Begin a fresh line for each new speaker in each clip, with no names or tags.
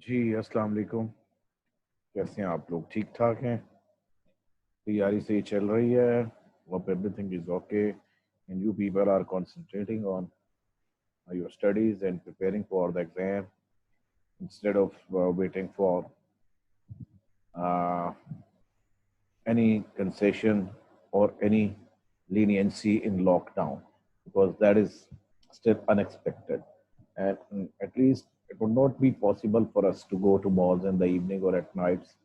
जी अस्सलाम वालेकुम। कैसे हैं आप लोग? ठीक ठाक हैं? तैयारी सही चल रही है? Hope everything is okay and you people are concentrating on your studies and preparing for the exam instead of waiting for uh, any concession or any leniency in lockdown, because that is still unexpected. And at least it would not be possible for us to go to malls in the evening or at nights.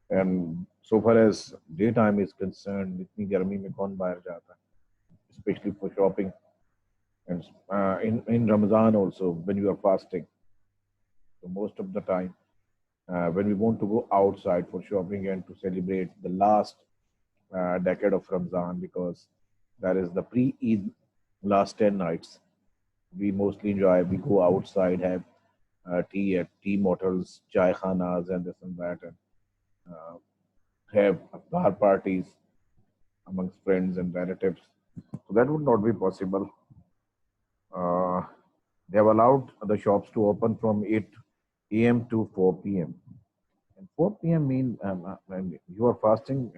And so far as daytime is concerned, इतनी गर्मी में कौन बाहर जाता है, especially for shopping. And in Ramadan also, when you are fasting, so most of the time, when we want to go outside for shopping and to celebrate the last decade of Ramadan, because that is the pre-Eid last 10 nights, we mostly enjoy. We go outside, have tea at tea motels, chai khanas, and this and that, and uh, have bar parties amongst friends and relatives. So that would not be possible. Uh, they have allowed the shops to open from 8 a.m. to 4 p.m. And 4 p.m. mean when you are fasting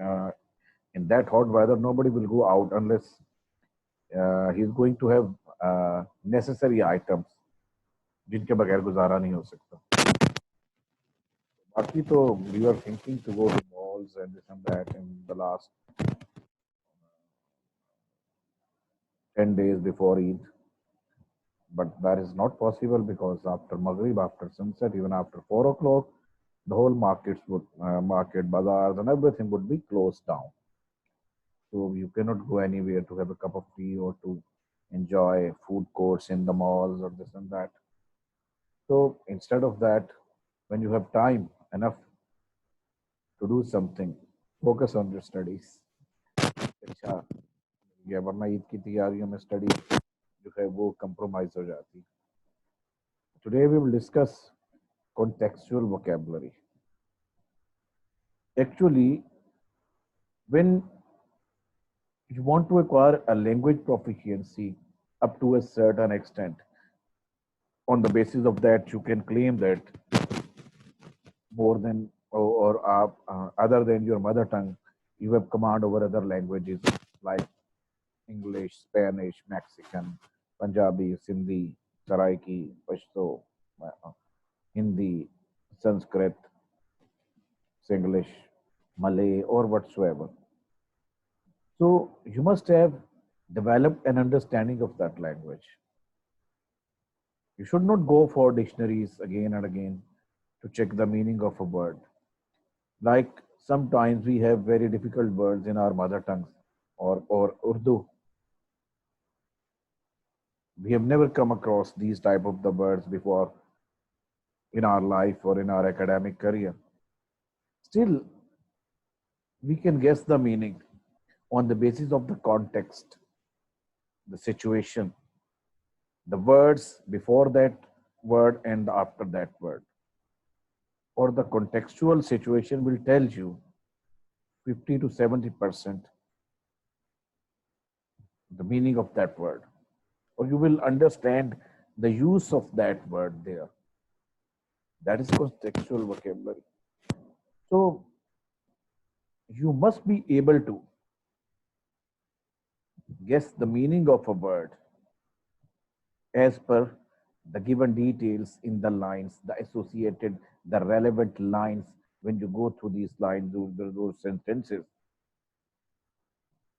in that hot weather, nobody will go out unless he's going to have necessary items जिनके बगैर गुजारा नहीं हो सकता. बाकी तो we were thinking to go to malls and this and that in the last 10 days before Eid. But that is not possible because after Maghrib, after sunset, even after 4 o'clock, the whole markets would, market, bazaars, and everything would be closed down. So you cannot go anywhere to have a cup of tea or to enjoy food courts in the malls or this and that. So instead of that, when you have time enough to do something, focus on your studies. अच्छा, या वरना ईद की तैयारियों में study जो है वो compromise हो जाती. Today we will discuss contextual vocabulary. Actually, when you want to acquire a language proficiency up to a certain extent, on the basis of that, you can claim that more than or other than your mother tongue, you have command over other languages like English, Spanish, Mexican, Punjabi, Sindhi, Saraiki, Pashto, Hindi, Sanskrit, Singlish, Malay, or whatsoever. So you must have developed an understanding of that language. You should not go for dictionaries again and again to check the meaning of a word. Like sometimes we have very difficult words in our mother tongues or Urdu. We have never come across these type of the words before in our life or in our academic career. Still, we can guess the meaning on the basis of the context, the situation, the words before that word and after that word, or the contextual situation will tell you 50 to 70% the meaning of that word, or you will understand the use of that word there. That is contextual vocabulary. So you must be able to guess the meaning of a word as per the given details in the lines, the associated, the relevant lines. When you go through these lines, those sentences,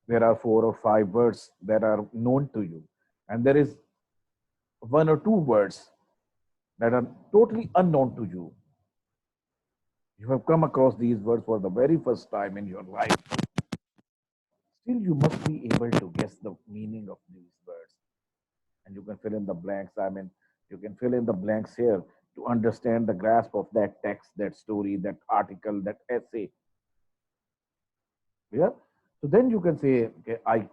there are 4 or 5 words that are known to you, and there is 1 or 2 words that are totally unknown to you. You have come across these words for the very first time in your life. Still, you must be able to guess the meaning of these words. And you can fill in the blanks. I mean, you can fill in the blanks here to understand the grasp of that text, that story, that article, that essay. Yeah. So then you can say, okay, I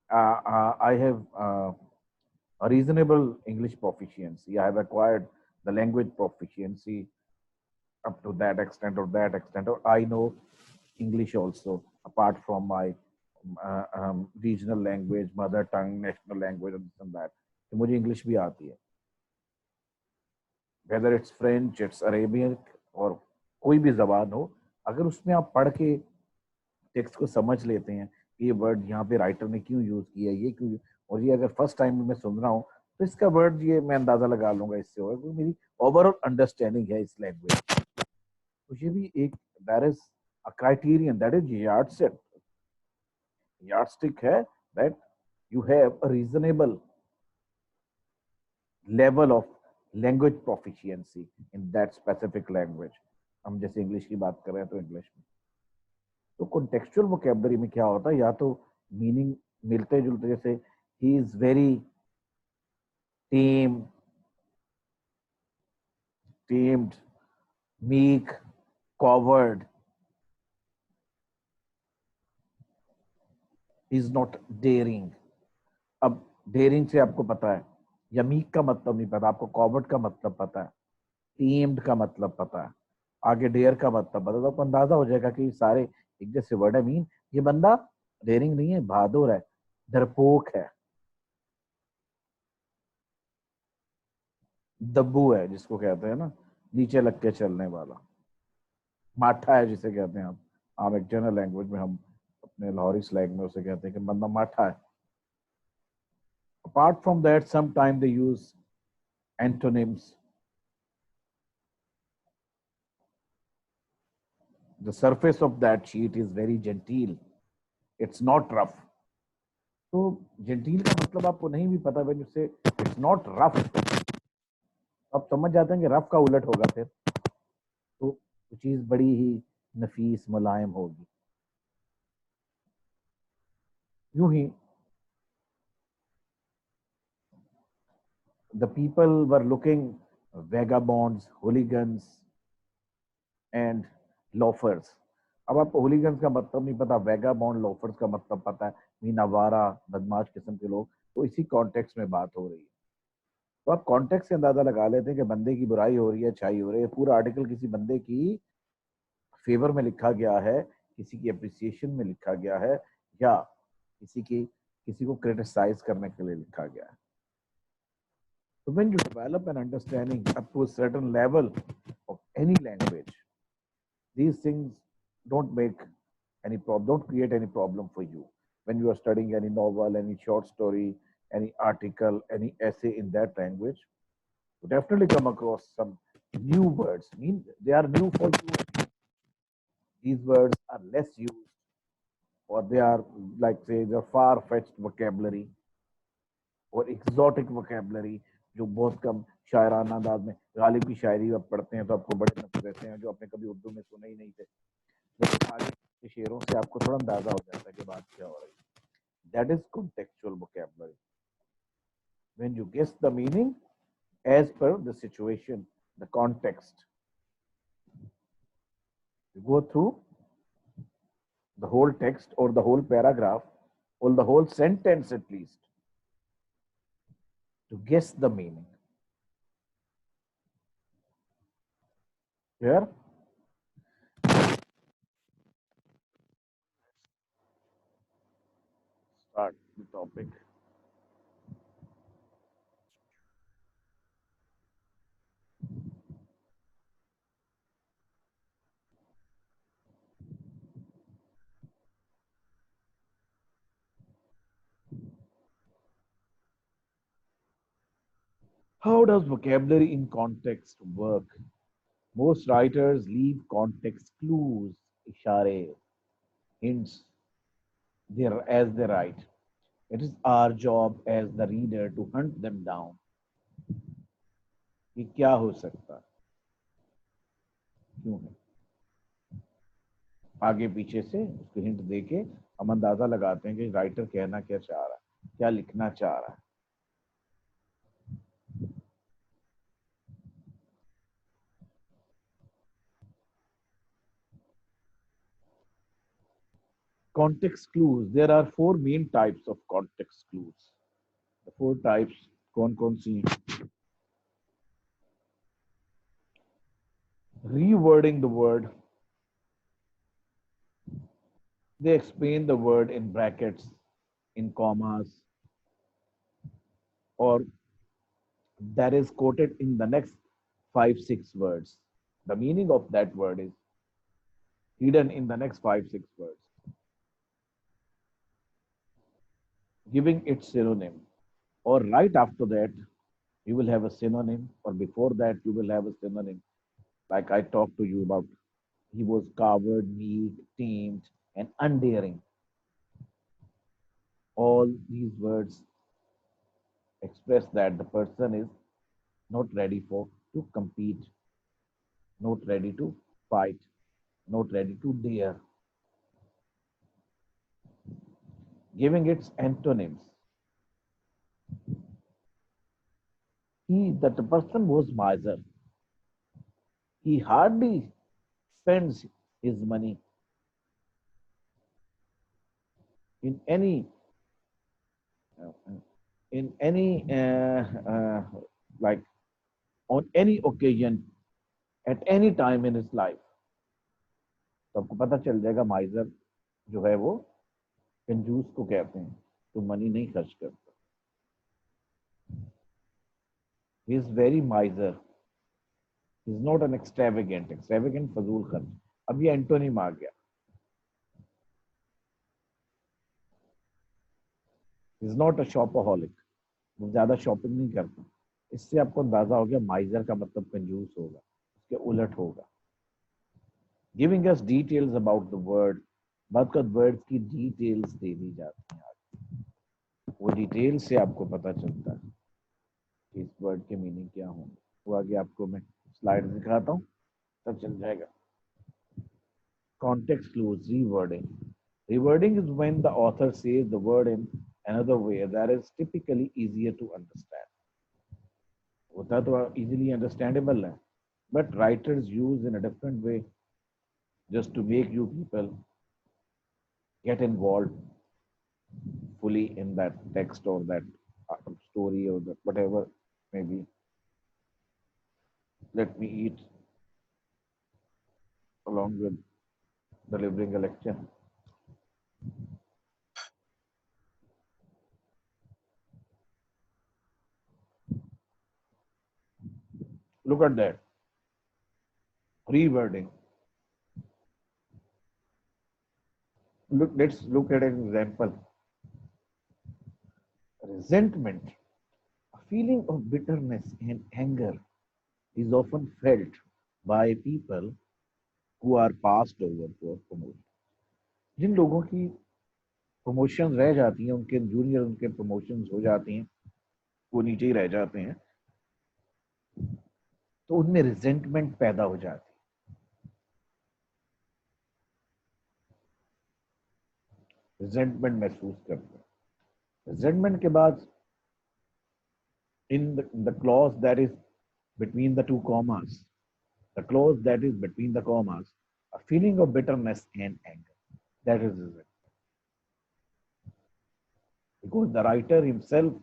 have a reasonable English proficiency. I have acquired the language proficiency up to that extent, or I know English also, apart from my regional language, mother tongue, national language, and this and that. तो मुझे English भी आती है. Whether it's French, it's Arabian और कोई भी जबान हो, अगर उसमें आप पढ़ के टेक्स्ट को समझ लेते हैं, ये वर्ड यहाँ पे राइटर ने क्यों यूज किया, ये क्यों, और ये अगर फर्स्ट टाइम मैं सुन रहा हूँ तो इसका वर्ड ये मैं अंदाजा लगा लूंगा इससे, होगा क्योंकि मेरी ओवरऑल अंडरस्टैंडिंग है इस लैंग्वेज। तो ये भी एक that is a criterion, that is yardstick है, that you have a reasonable level of language proficiency in that specific language. हम जैसे इंग्लिश की बात कर रहे हैं तो इंग्लिश में, तो कॉन्टेक्चुअल वोकेबलरी में क्या होता है, या तो मीनिंग मिलते जुलते, जैसे ही is very tame, tamed, meek, coward, is not daring. अब डेयरिंग से आपको पता है, या मीक का मतलब नहीं पता आपको, कॉवर्ड का मतलब पता है, टेम्ड का मतलब पता है, आगे डेयर का मतलब पता है, तो आपको अंदाजा हो जाएगा कि सारे एक जैसे वर्ड है। मीन ये बंदा डेयरिंग नहीं है, बहादुर है, डरपोक है, दब्बू है जिसको कहते हैं ना, नीचे लग के चलने वाला, माठा है जिसे कहते हैं हम, आम एक जनरल लैंग्वेज में हम अपने लाहौरी स्लैंग में उसे कहते हैं कि बंदा माठा है। Apart from that some time they use antonyms, the surface of that sheet is very genteel, it's not rough. तो जेंटील का मतलब आपको नहीं भी पता, when you say it's not rough, आप समझ जाते हैं कि रफ का उलट होगा फिर, तो चीज बड़ी ही नफीस मुलायम होगी। यूं ही the people were looking vagabonds, hooligans and loafers. अब आपको हूलिगन्स का मतलब नहीं पता, वैगाबॉन्ड लोफर्स का मतलब पता है, मीन आवारा बदमाश किस्म के लोग, तो इसी कॉन्टेक्स्ट में बात हो रही है। तो आप कॉन्टेक्स्ट से अंदाजा लगा लेते हैं कि बंदे की बुराई हो रही है, अच्छाई हो रही है, पूरा आर्टिकल किसी बंदे की फेवर में लिखा गया है, किसी की अप्रिसिएशन में लिखा गया है, या किसी को क्रिटिसाइज करने के लिए लिखा गया है। So when you develop an understanding up to a certain level of any language, these things don't make any problem, don't create any problem for you. When you are studying any novel, any short story, any article, any essay in that language, you definitely come across some new words. I mean, they are new for you. These words are less used, or they are like say the far-fetched vocabulary और exotic vocabulary जो बहुत कम शायराना अंदाज में, गालिब की शायरी आप पढ़ते हैं तो आपको बड़े नफे रहते हैं जो आपने कभी उर्दू में सुने ही नहीं थे, लेकिन आगे के शेरों से आपको थोड़ा अंदाजा हो जाता है कि बात क्या हो रही है। That is contextual vocabulary, when you guess the meaning as per the situation, the context, you go through the whole text or the whole paragraph or the whole sentence at least to guess the meaning. Here start the topic. How does vocabulary in context work? Most writers leave context clues, ishare, hints there as they write. It is our job as the reader to hunt them down. कि क्या हो सकता है, क्यों है, आगे पीछे से उसको हिंट देके हम अंदाजा लगाते हैं कि राइटर कहना क्या चाह रहा है, क्या लिखना चाह रहा है। Context clues. There are four main types of context clues. The four types कौन सी? Rewording the word. They explain the word in brackets, in commas, or that is quoted in the next 5-6 words. The meaning of that word is hidden in the next 5-6 words, giving it synonym. Or right after that, you will have a synonym, or before that, you will have a synonym. Like I talked to you about, he was coward, meek, tamed, and undaring. All these words express that the person is not ready for to compete, not ready to fight, not ready to dare, giving its antonyms. That the person was miser. He hardly spends his money in uh, any like on any occasion at any time in his life. तो आपको पता चल जाएगा माइजर जो है वो कंजूस को कहते हैं, तो मनी नहीं खर्च करता. He is very miser. He is not an extravagant. Extravagant फजूल खर्च. अब ये एंटोनिम आ गया. He is not a shopaholic. वो ज्यादा शॉपिंग नहीं करता. इससे आपको अंदाजा हो गया माइजर का मतलब कंजूस होगा, उसके उलट होगा. Giving us details about the word. बात का वर्ड्स की डिटेल्स दे दी जाती हैं. वो डिटेल से आपको पता चलता है कि इस वर्ड के मीनिंग क्या होंगे. वो आगे आपको मैं स्लाइड दिखाता हूँ, तब चल जाएगा. Context clues, rewording. Rewording is when the author says the word in another way that is typically easier to understand. होता तो easily understandable है, but writers use in a different way just to make you people get involved fully in that text or that story or that whatever maybe. Let me eat along with delivering a lecture. Look at that. Rewording. Let's look at an example. Resentment. A feeling of bitterness and anger is often felt by people who are passed over for promotion. जिन लोगों की promotion रह जाती हैं, उनके junior उनके promotions हो जाती हैं, वो नीचे ही रह जाते हैं, तो उनमें रिजेंटमेंट पैदा हो जाती है. रिजेंटमेंट महसूस करते हैं. रिजेंटमेंट के बाद in the clause that is between the two commas, the clause that is between the commas, a feeling of bitterness and anger. That is resentment. Because the writer himself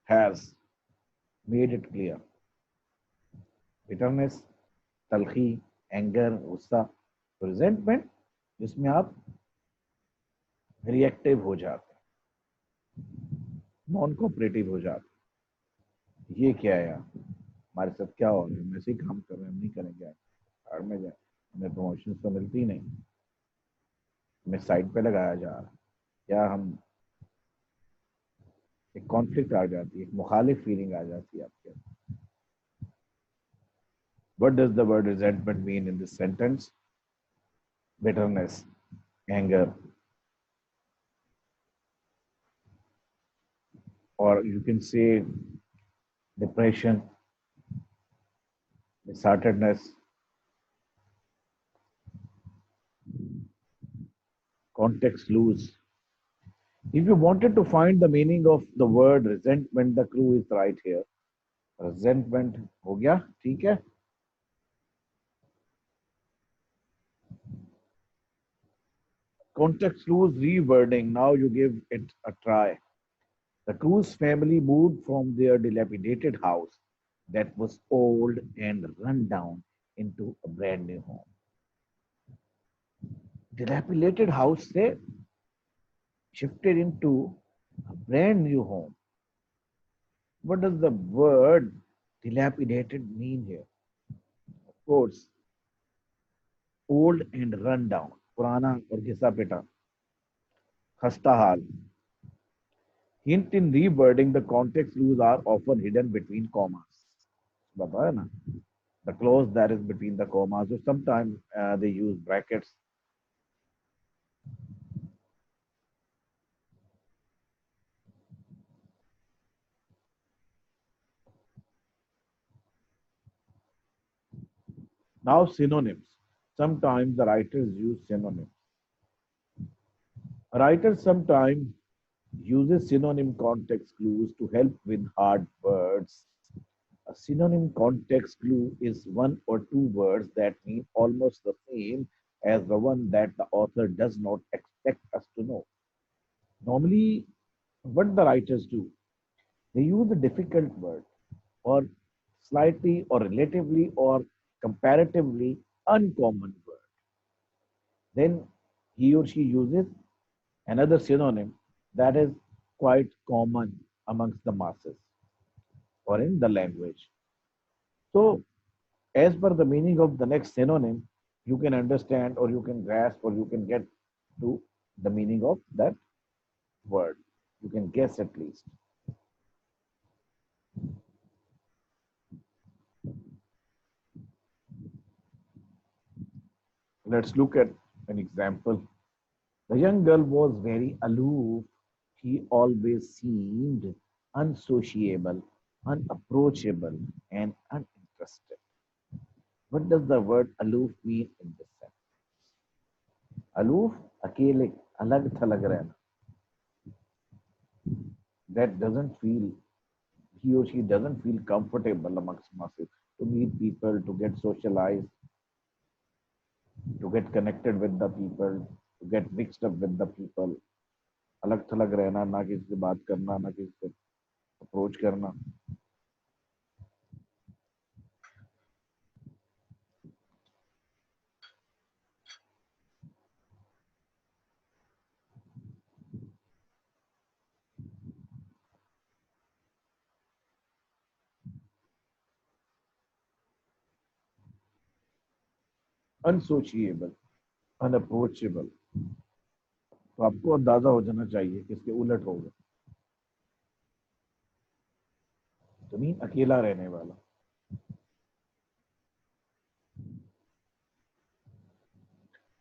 has made it clear. Bitterness, talखी, anger, गुस्सा, तो resentment जिसमें आप reactive हो जाते हैं, non cooperative हो जाते हैं. ये क्या है यार, हमारे साथ क्या हो रहा है, हम ऐसे ही काम कर रहे हैं, हम नहीं करेंगे, आड़ में जाए, हमें प्रमोशन तो मिलती नहीं, हमें साइड पे लगाया जा रहा है, या हम एक कॉन्फ्लिक्ट आ जाती है, एक मुखालिफ फीलिंग आ जाती है आपके. What does the word resentment mean in this sentence? Bitterness, anger, or you can say depression, disheartedness, context clues. If you wanted to find the meaning of the word resentment, the clue is right here. Resentment हो गया, ठीक है. Context clues, rewording. Now you give it a try. The Cruz family moved from their dilapidated house that was old and run down into a brand new home. Dilapidated house से shifted into a brand new home. What does the word dilapidated mean here? Quotes: old and run down, पुराना और घिसा पिटा, खस्ता हाल. Hint: in rewording, the context clues are often hidden between commas. बताया ना, the clause that is between the commas, or sometimes they use brackets. Now synonyms. Sometimes the writers use synonyms. A writer sometimes uses synonym context clues to help with hard words. A synonym context clue is one or two words that mean almost the same as the one that the author does not expect us to know. Normally, what the writers do, they use a difficult word or slightly or relatively or comparatively uncommon word. Then he or she uses another synonym that is quite common amongst the masses or in the language. So, as per the meaning of the next synonym, you can understand or you can grasp or you can get to the meaning of that word. You can guess at least. Let's look at an example. The young girl was very aloof. She always seemed unsociable, unapproachable, and uninterested. What does the word aloof mean in this sense? Aloof, अकेले, अलग थलग रहना. That doesn't feel, he or she doesn't feel comfortable amongst masses to meet people, to get socialized, to get connected with the people, to get mixed up with the people. अलग थलग रहना, ना किसी से बात करना, ना किसी से अप्रोच करना. अनसोशिएबल, अनअप्रोचेबल. तो आपको अंदाजा हो जाना चाहिए कि इसके उलट होगा. जमीन अकेला रहने वाला.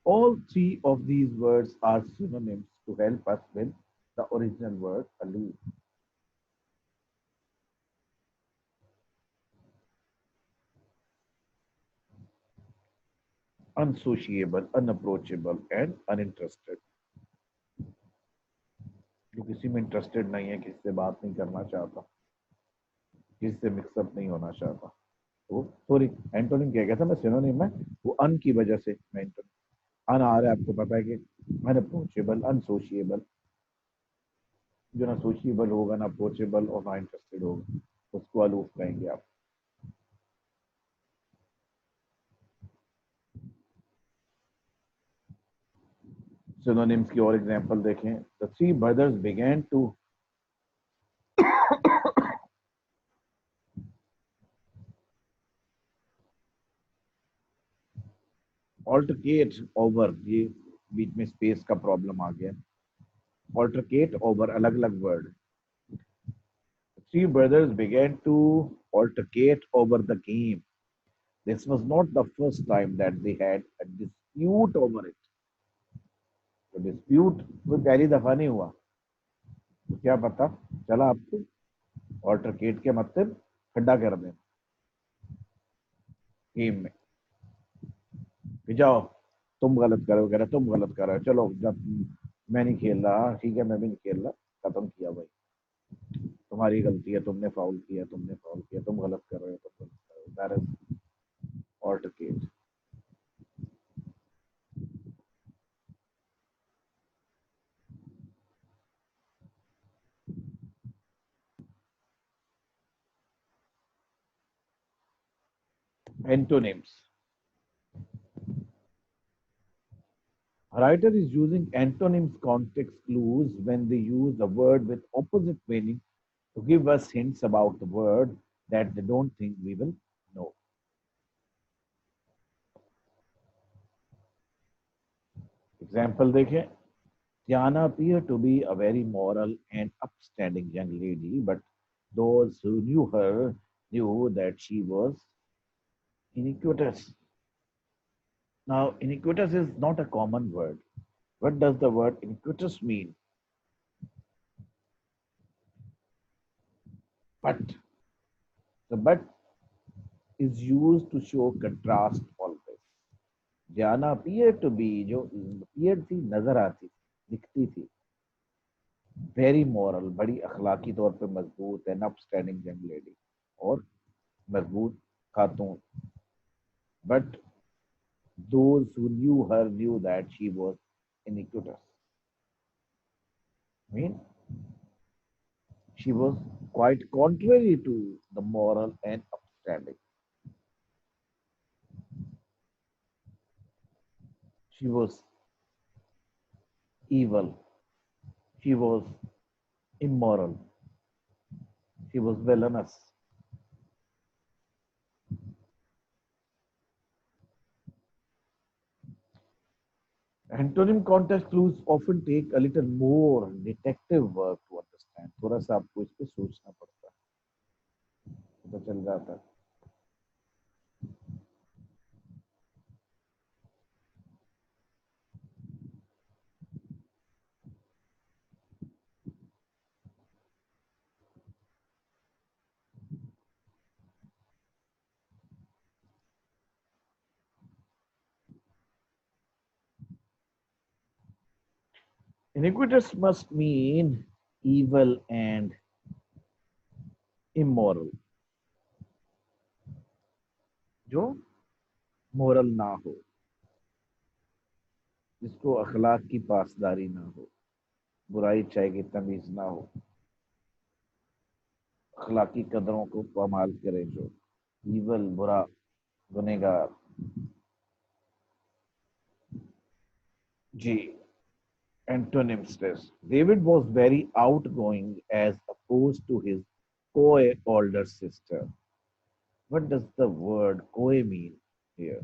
All three of these words are synonyms to help us with the original word aloof. Unsociable, unapproachable, and uninterested. जो किसी में इंटरेस्टेड नहीं है, किसी से बात नहीं करना चाहता, किसी से मिक्सअप नहीं होना चाहता. वो सॉरी, एंटोनिम क्या कहता, मैं सिनोनिम में वो अन की वजह से मैं एंटोनिम अन आ रहा है. आपको पता है कि अनअप्रोचेबल, अनसोशिएबल. जो ना सोशिएबल होगा, ना अप्रोचेबल और ना इंटरेस्टेड होगा, उसको अलूफ कहेंगे आप. सिनोनिम्स की और एग्जांपल देखें. The three brothers begin to altercate over, ये बीच में स्पेस का प्रॉब्लम आ गया. ऑल्टरकेट ओवर अलग अलग word. Three brothers began to altercate over the game. This was not the first time that they had a dispute over it. तो dispute कोई पहली दफा नहीं हुआ. तो क्या पता चला आपको, ऑल्टरकेट के मतलब खड्डा कर देना गेम में कि जाओ तुम गलत करो वगैरह, तुम गलत कर रहे हो, चलो जब मैं नहीं खेल रहा, ठीक है मैं भी नहीं खेल रहा, खत्म किया भाई, तुम्हारी गलती है, तुमने फाउल किया, तुमने फाउल किया, तुम गलत कर रहे हो, तुम गलत कर रहे हो. That is altercate. Antonyms. A writer is using antonyms context clues when they use a word with opposite meaning to give us hints about the word that they don't think we will know. Example देखें. Diana appeared to be a very moral and upstanding young lady, but those who knew her knew that she was iniquitous. Now, iniquitous is not a common word. What does the word iniquitous mean? But the but is used to show contrast always. Diana appeared to be, जो appeared थी नजर आती दिखती थी, very moral, बड़ी अखलाकी तौर पे मजबूत एंड अपस्टैंडिंग यंग लेडी, और मजबूत खातून. But those who knew her knew that she was iniquitous. I mean, she was quite contrary to the moral and upstanding. She was evil. She was immoral. She was villainous. Antonym context clues often take a little more detective work to understand. थोड़ा सा आपको इस पे सोचना पड़ता है, पता चल जाता है. Iniquitous must mean evil and immoral. जो मोरल ना हो, जिसको अखलाक की पासदारी ना हो, बुराई चाहे की तमीज ना हो, अखलाकी कदरों को पामाल करे, जो ईवल बुरा गुनेगार. जी. Antonym stress. David was very outgoing as opposed to his co-older sister. What does the word co mean here?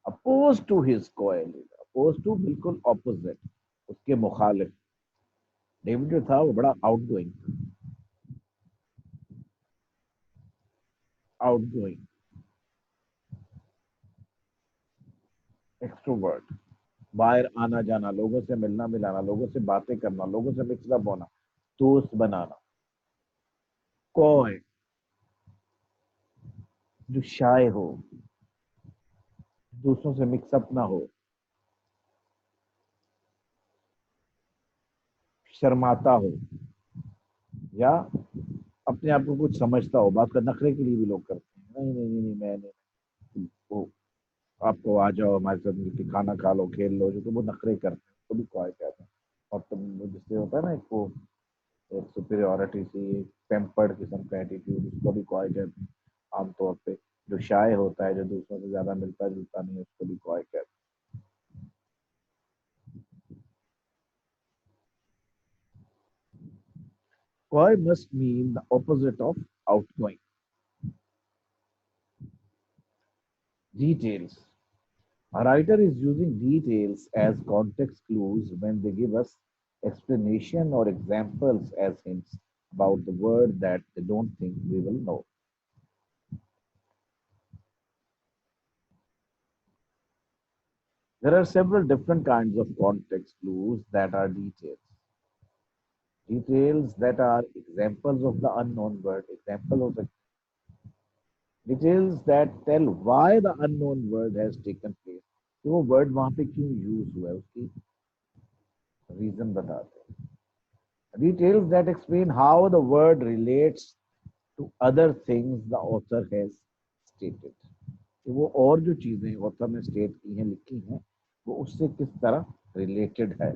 Opposed to his co-elder. Opposed to बिल्कुल opposite. उसके मुखालिफ. डेविड जो था वो बड़ा outgoing था. Outgoing. Extrovert. बाहर आना जाना, लोगों से मिलना मिलाना, लोगों से बातें करना, लोगों से मिक्सअप होना, दोस्त बनाना. कॉय, जो शाय हो, दूसरों से मिक्सअप ना हो, शर्माता हो, या अपने आप को कुछ समझता हो. बात का नखरे के लिए भी लोग करते हैं. नहीं नहीं नहीं नहीं, मैं नहीं, वो आपको आ जाओ हमारे साथ मिलकर खाना खा लो, खेल लो, जो तो वो नखरे करते हैं, तो भी कॉय कहते हैं. और तुम जिससे होता है ना, एक वो एक सुपीरियोरिटी सी, पेम्पर्ड किस्म का एटीट्यूड, उसको भी कॉय कहते हैं आमतौर पे. जो शाय होता है, जो दूसरों से ज्यादा मिलता जुलता नहीं है, उसको भी कॉय कहते हैं. Coy must mean the opposite of outgoing. Details. A writer is using details as context clues when they give us explanation or examples as hints about the word that they don't think we will know. There are several different kinds of context clues that are details. Details that are examples of the unknown word, example of the details that tell why the unknown word has taken place. कि वो word वहां पे क्यों use हुआ है, उसकी reason बताते हैं. Details that explain how the word relates to other things the author has stated. कि वो और जो चीजें ऑथर ने स्टेट की हैं, लिखी हैं, वो उससे किस तरह रिलेटेड है.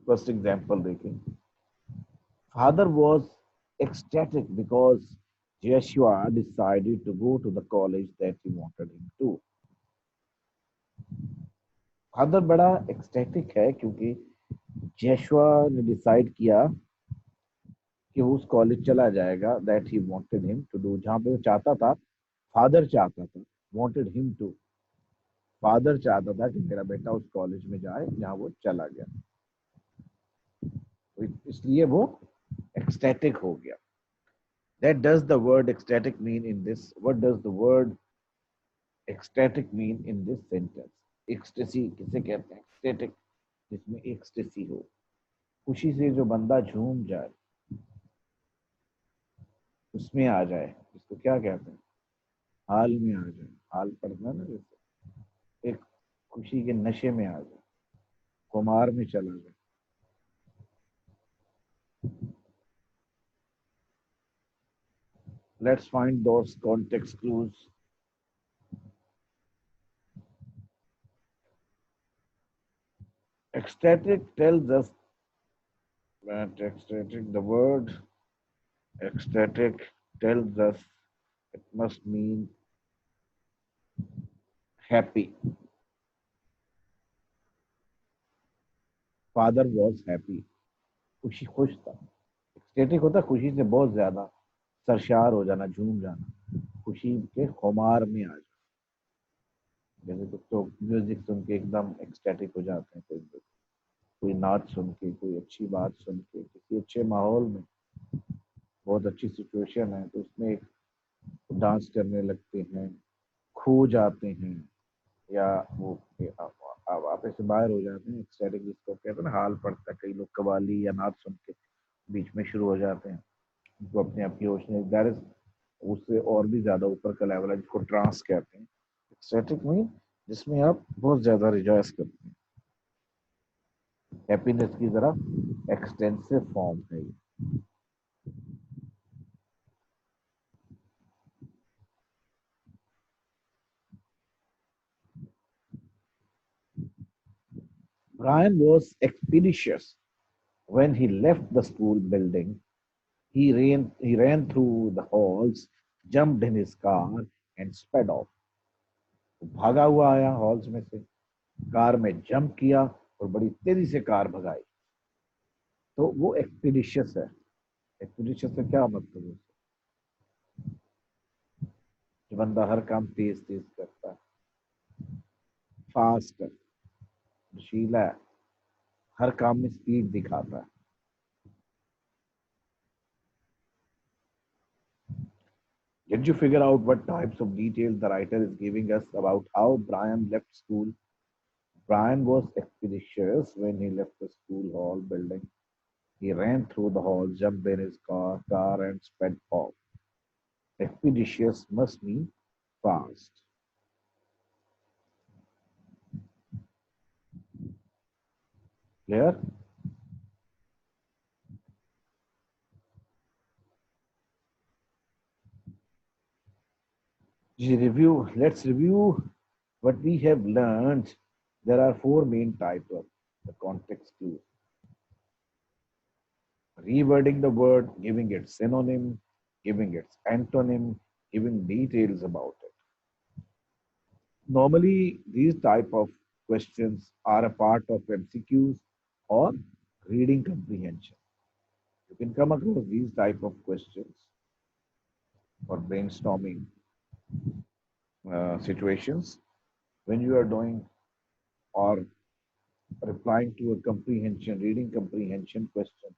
फर्स्ट एग्जांपल देखें. Father was ecstatic because Joshua decided to go to the college that he wanted him to. Father बड़ा ecstatic है क्योंकि जेशुआ ने डिसाइड किया कि वो उस कॉलेज चला जाएगा that he wanted him to do, जहां पे वो चाहता था. फादर चाहता था, wanted him to, फादर चाहता था कि मेरा बेटा उस कॉलेज में जाए जहां वो चला गया, तो इसलिए वो ecstatic हो गया. That does the word ecstatic mean in this? What does the word ecstatic mean in this sentence? Ecstasy किसे कहते हैं? Ecstatic, जिसमें ecstasy हो, खुशी से जो बंदा झूम जाए, उसमें आ जाए, इसको क्या कहते हैं? हाल में आ जाए. हाल पढ़ना ना, जैसे एक खुशी के नशे में आ जाए, खुमार में चला जाए. Let's find those context clues. Ecstatic tells us that ecstatic, the word ecstatic tells us it must mean happy. Father was happy. खुशी, खुश था. ecstatic होता खुशी से बहुत ज्यादा सरशार हो जाना, झूम जाना, खुशी के खुमार में आ जाना. जैसे कुछ तो म्यूजिक सुन के एकदम ecstatic हो जाते हैं, कोई नाच सुन के, कोई अच्छी बात सुन के, किसी अच्छे माहौल में, बहुत अच्छी सिचुएशन है तो उसमें एक डांस करने लगते हैं, खो जाते हैं, या वो आप ऐसे बाहर हो जाते हैं. एक्सटेटिक जिसको कहते हैं ना, हाल पड़ता है. कई लोग कवाली या नाच सुन के बीच में शुरू हो जाते हैं, उनको अपने आप की होश नहीं. दैट इज उससे और भी ज्यादा ऊपर का लेवल है, जिसको ट्रांस कहते हैं. एक्सटेटिक मीन जिसमें आप बहुत ज्यादा रिजॉयस करते हैं. हैप्पीनेस की तरह एक्सटेंसिव फॉर्म है ये. Brian was expeditious. When he left the school building, he ran through the halls, jumped in his car, and sped off. वो भागा हुआ आया हॉल्स में से, कार में जंप किया और बड़ी तेजी से कार भगाई. तो वो एक्सपीडिशियस है. एक्सपीडिशियस से क्या मतलब है? जो बंदा हर काम तेज तेज करता है, फास्ट है, नशीला है, हर काम में स्पीड दिखाता है. Did you figure out what types of details the writer is giving us about how Brian left school? Brian was expeditious when he left the school hall building. He ran through the hall, jumped in his car and sped off. Expeditious must mean fast. Clear? Let's review what we have learned. There are four main types of the context clues. Rewording the word, giving it synonym, giving its antonym, giving details about it. Normally, these type of questions are a part of MCQs or reading comprehension. You can come across these type of questions or brainstorming situations when you are doing or replying to a comprehension, reading comprehension question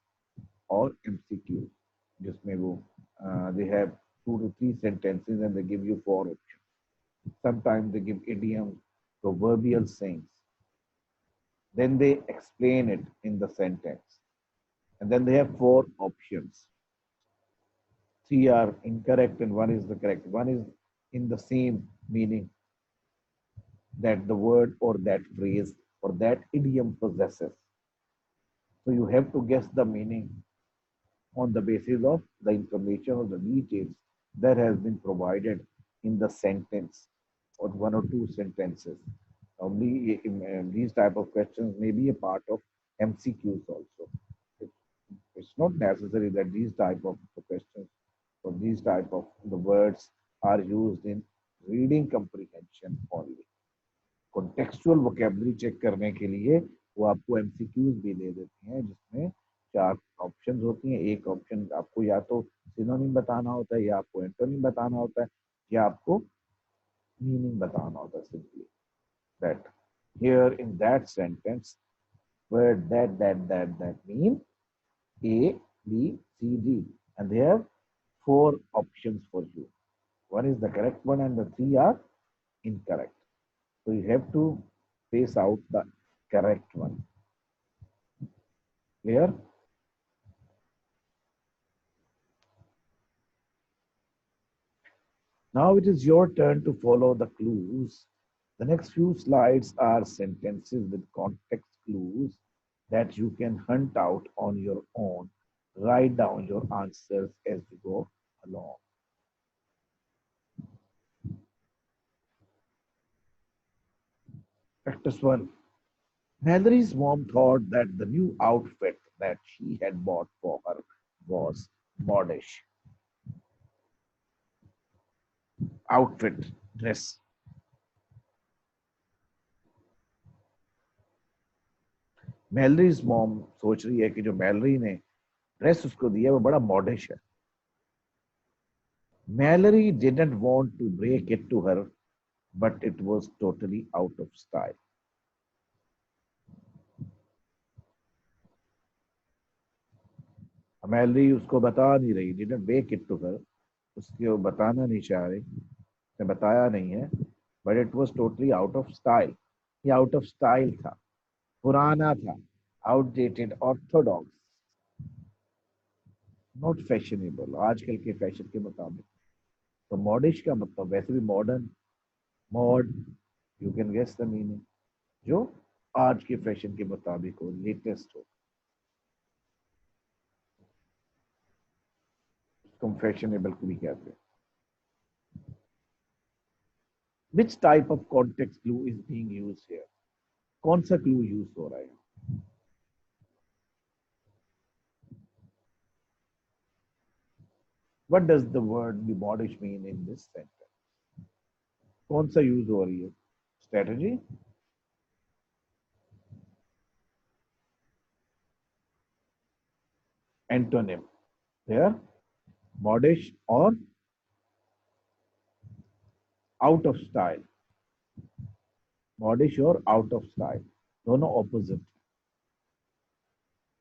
or MCQ. जिसमें वो they have 2 to 3 sentences and they give you 4 options. Sometimes they give idioms, proverbial sayings. Then they explain it in the sentence. And then they have 4 options. 3 are incorrect and 1 is the correct. 1 is in the same meaning that the word or that phrase or that idiom possesses. So you have to guess the meaning on the basis of the information or the details that has been provided in the sentence or 1 or 2 sentences. Only these type of questions may be a part of MCQs also. It's not necessary that these type of questions or these type of the words are used in reading comprehension only. Contextual vocabulary check करने के लिए वो आपको MCQs भी दे देती हैं, जिसमें 4 options होती हैं. एक ऑप्शन आपको या तो सिनोनिम बताना होता है या आपको एंटोनिम बताना होता है. ये आपको मीनिंग बताना होता है simply that here in that sentence where that mean A, B, C, D, and they have four options for you. One is the correct one, and the three are incorrect. So you have to face out the correct one. Clear? Now it is your turn to follow the clues. The next few slides are sentences with context clues that you can hunt out on your own. Write down your answers as you go along. Practice 1. Mallory's mom thought that the new outfit that she had bought for her was modish. Outfit, dress. Mallory's mom सोच रही है कि जो Malory ने dress उसको दिया वो बड़ा मॉडिश है. Mallory didn't want to break it to her, but it was totally out of style. Mallory उसको बता नहीं रही, didn't break it to her. उसको बताना नहीं चाह रही, उसने बताया नहीं है, but it was totally out of style. ये out of style था, पुराना था, outdated, orthodox, not fashionable, आजकल के फैशन के मुताबिक. तो मॉडिश का मतलब वैसे भी modern, mod, you can guess the meaning, जो आज के फैशन के मुताबिक हो, लेटेस्ट हो. उसको फैशनेबल को भी कहते हैं. Which type of context clue is being used here? कौन सा clue use हो रहा है? What does the word be modish mean in this sentence? कौन सा use हो रही है? Strategy? Antonym. There, modish or out of style. Modish or out of style. दोनों opposite.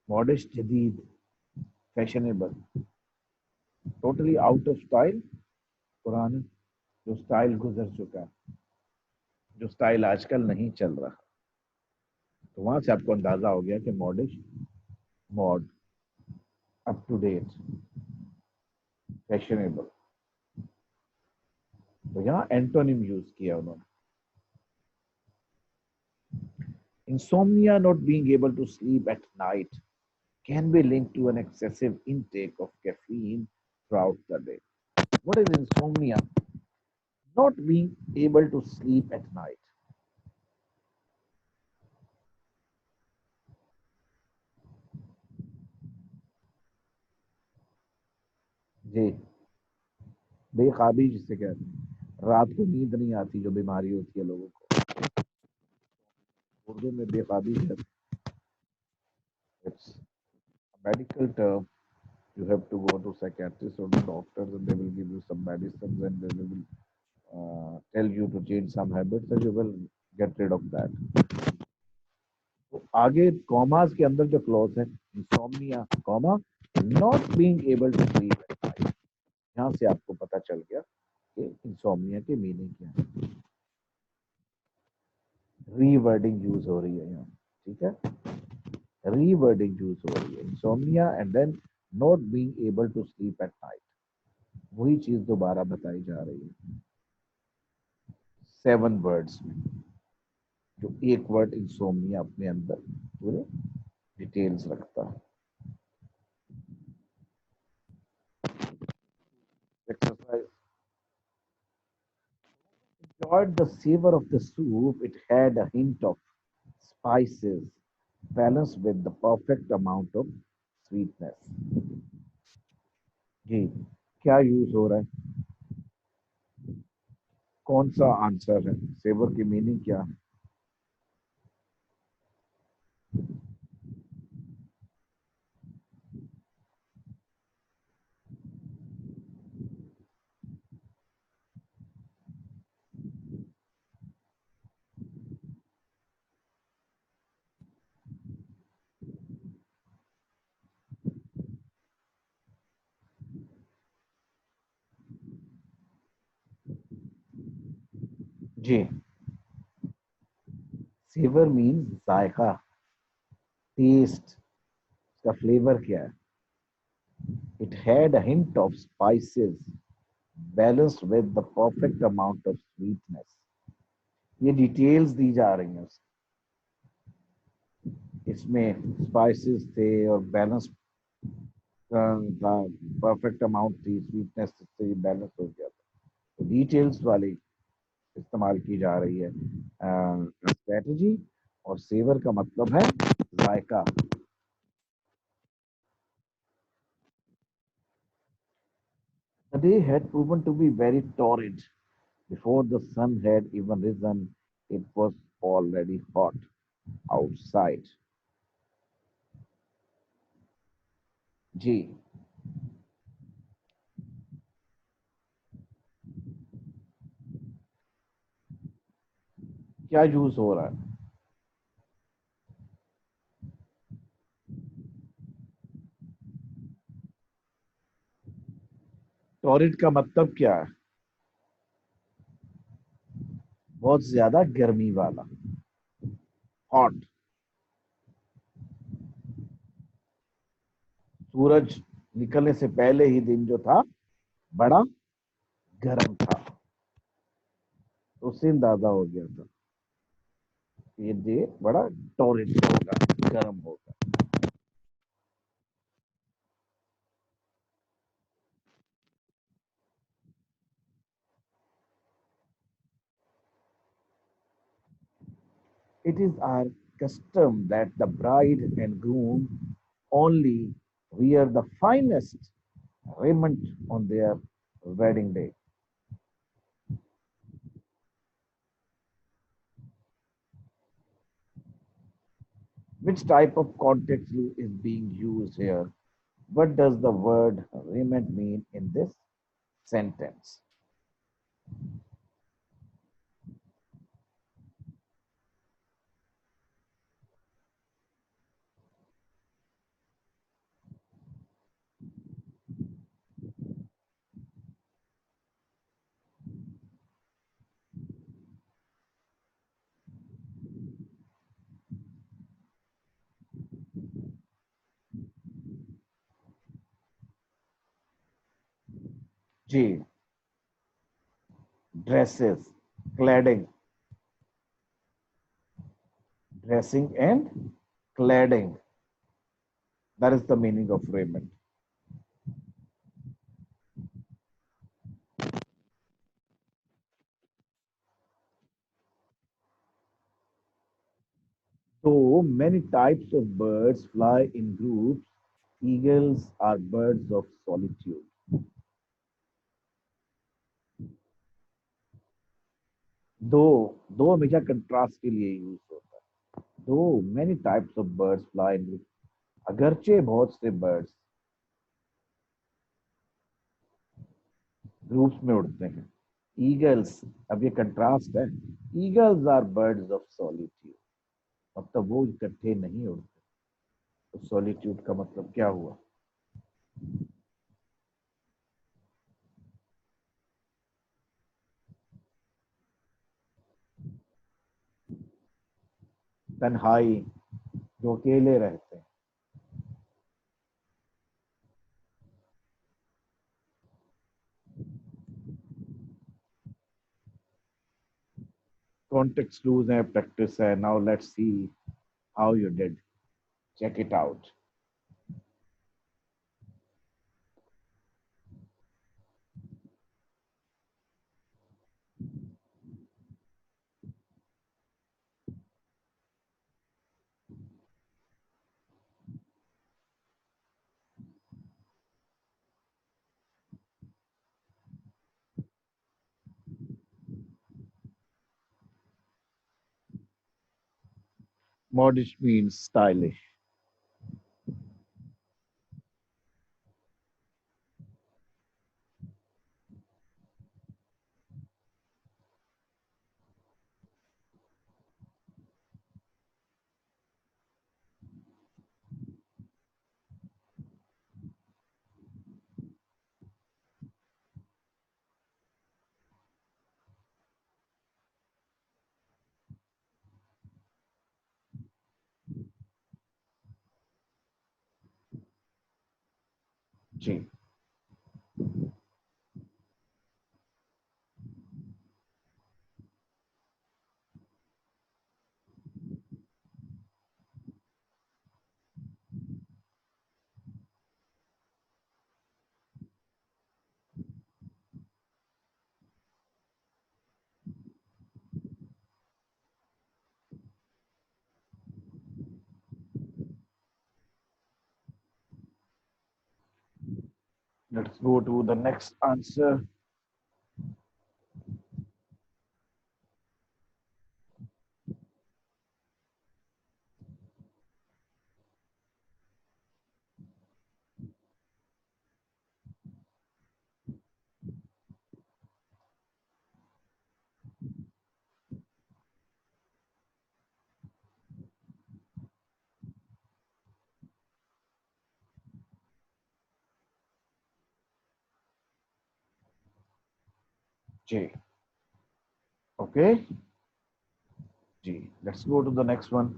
Modish जदीद, fashionable. Totally out of style, पुराना, जो style गुजर चुका है, जो स्टाइल आजकल नहीं चल रहा. तो वहां से आपको अंदाजा हो गया कि modish, mod, up to date, fashionable. तो यहाँ एंटोनिम यूज किया उन्होंने. Insomnia, not being able to sleep at night, can be linked to an excessive intake of caffeine throughout the day. What is insomnia? Not being able to sleep at night. जी, बेखाबी जिसे कहते हैं, रात को नींद नहीं आती, जो बीमारी होती है लोगों को, उर्दू में बेखाबी है. It's a medical term. You have to go to psychiatrist or the doctors, and they will give you some medicines, and they will tell you to change some habits, and you will get rid of that. तो आगे commas के अंदर जो clause है, insomnia comma not being able to sleep at night, यहाँ से आपको पता चल गया कि इंसोम्निया के मीनिंग क्या है. रीवर्डिंग यूज हो रही है यहाँ, ठीक है, रीवर्डिंग यूज हो रही है. Insomnia and then not being able to sleep at night, वही चीज दोबारा बताई जा रही है 7 वर्ड्स में, जो एक वर्ड इंसोम्निया अपने अंदर पूरे डिटेल्स रखता है. Exercise. Enjoyed the savor of the soup. It had a hint of spices, balanced with the perfect amount of sweetness. जी, क्या यूज हो रहा है? कौन सा आंसर है? सेवर की मीनिंग क्या है? जी, सेवर मीन्स जायका, टेस्ट, इसका फ्लेवर क्या है. It had a hint of spices balanced with the perfect amount of sweetness. ये डिटेल्स दी जा रही हैं. इसमें स्पाइसेस थे और बैलेंस था, परफेक्ट अमाउंट थी स्वीटनेस, से बैलेंस हो गया था. तो डिटेल्स वाली इस्तेमाल की जा रही है स्ट्रेटजी. और सेवर का मतलब है जायका. The day had proven to be very torrid. Before the sun had even risen, it was already hot outside. जी, क्या यूज हो रहा है. टॉरिड का मतलब क्या है. बहुत ज्यादा गर्मी वाला. हॉट. सूरज निकलने से पहले ही दिन जो था बड़ा गर्म था. तो उससे अंदाजा हो गया था ये डे बड़ा टॉरिड होगा, गर्म होगा. It is our custom that the bride and groom only wear the finest raiment on their wedding day. Which type of context clue is being used here? What does the word raiment mean in this sentence? G. Dresses, cladding, dressing and cladding. That is the meaning of raiment. Though many types of birds fly in groups, eagles are birds of solitude. दो, दो हमेशा contrast के लिए use होता है. दो many types of birds fly in group, अगरचे बहुत से बर्ड्स ग्रुप्स में उड़ते हैं. ईगल्स, अब ये कंट्रास्ट है. Eagles are birds of solitude, मतलब वो इकट्ठे नहीं उड़ते. तो सॉलिट्यूड का मतलब क्या हुआ. तन्हाई, जो अकेले रहते हैं. कॉन्टेक्स्ट क्लूज है, प्रैक्टिस है. Now let's see how you did. Check it out. Modish means stylish. जी let's go to the next answer. जी okay. जी let's go to the next one.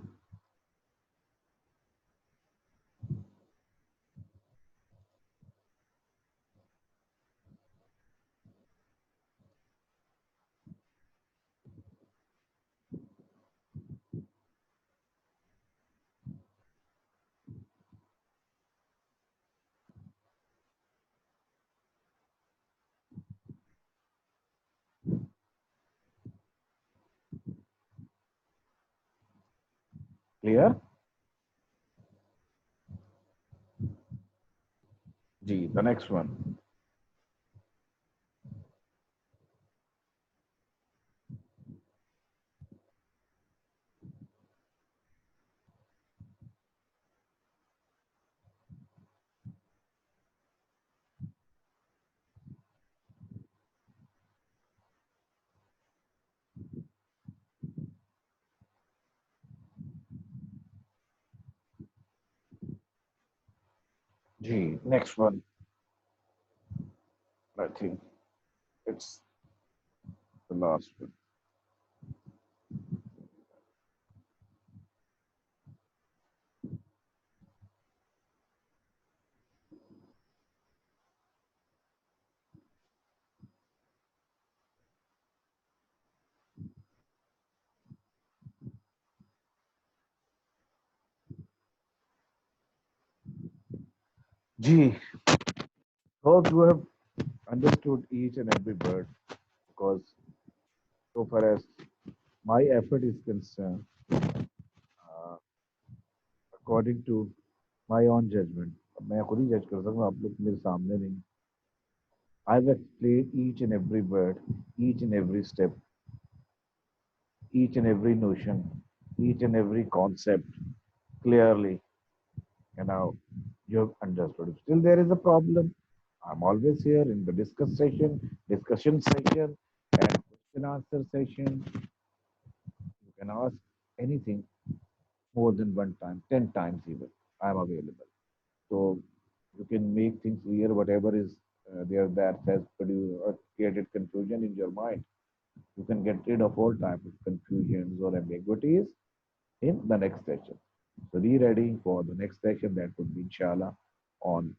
Clear? जी the next one. जी next one. I think it's the last one. जी hope you have understood each and every word because so far as my effort is concerned, uh, according to my own judgment, मैं खुद ही जज कर सकता हूँ आप लोग मेरे सामने नहीं. I've explained each and every word, each and every step, each and every notion, each and every concept clearly, and now you have understood. If still there is a problem, I'm always here in the discussion session, and question answer session. You can ask anything more than one time, 10 times even. I'm available. So you can make things clear, whatever is there that has produced or created confusion in your mind. You can get rid of all type of confusions or ambiguities in the next session. So be ready for the next session that would be inshallah on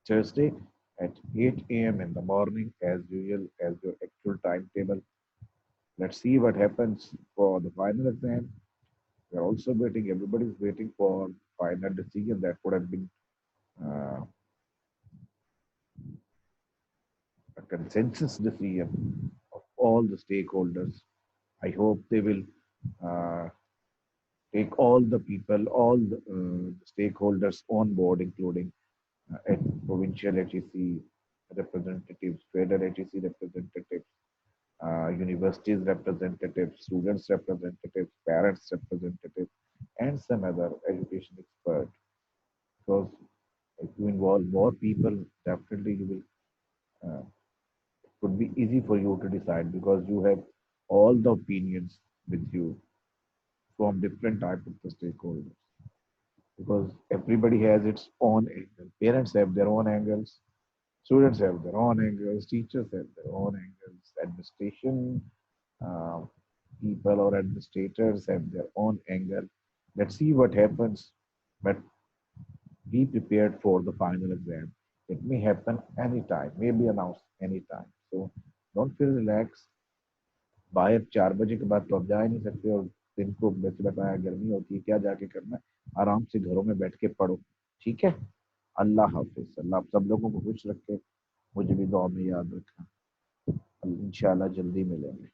Thursday at 8 a.m. in the morning as usual as your actual timetable. Let's see what happens for the final exam. We're also waiting, everybody's waiting for final decision that would have been uh, a consensus decision of all the stakeholders. I hope they will uh, take all the people, all the stakeholders on board, including at provincial HEC representatives, federal HEC representatives, universities representatives, students representatives, parents representatives, and some other education expert. Because if you involve more people, definitely you will. It would be easy for you to decide because you have all the opinions with you from different type of the stakeholders. Because everybody has its own angle. Parents have their own angles, students have their own angles, teachers have their own angles, administration uh, people or administrators have their own angle. Let's see what happens. But Be prepared for the final exam. It may happen anytime, may be announced anytime. So don't feel relaxed. बाहर 4 बजे के बाद तो आप जा ही नहीं सकते, और दिन को वैसे बताया गर्मी होती है, क्या जाके करना है, आराम से घरों में बैठ के पढ़ो। ठीक है। अल्लाह हाफिज। अल्लाह आप सब लोगों को खुश रखे। मुझे भी दुआ में याद रखना। इंशाल्लाह जल्दी मिलेंगे।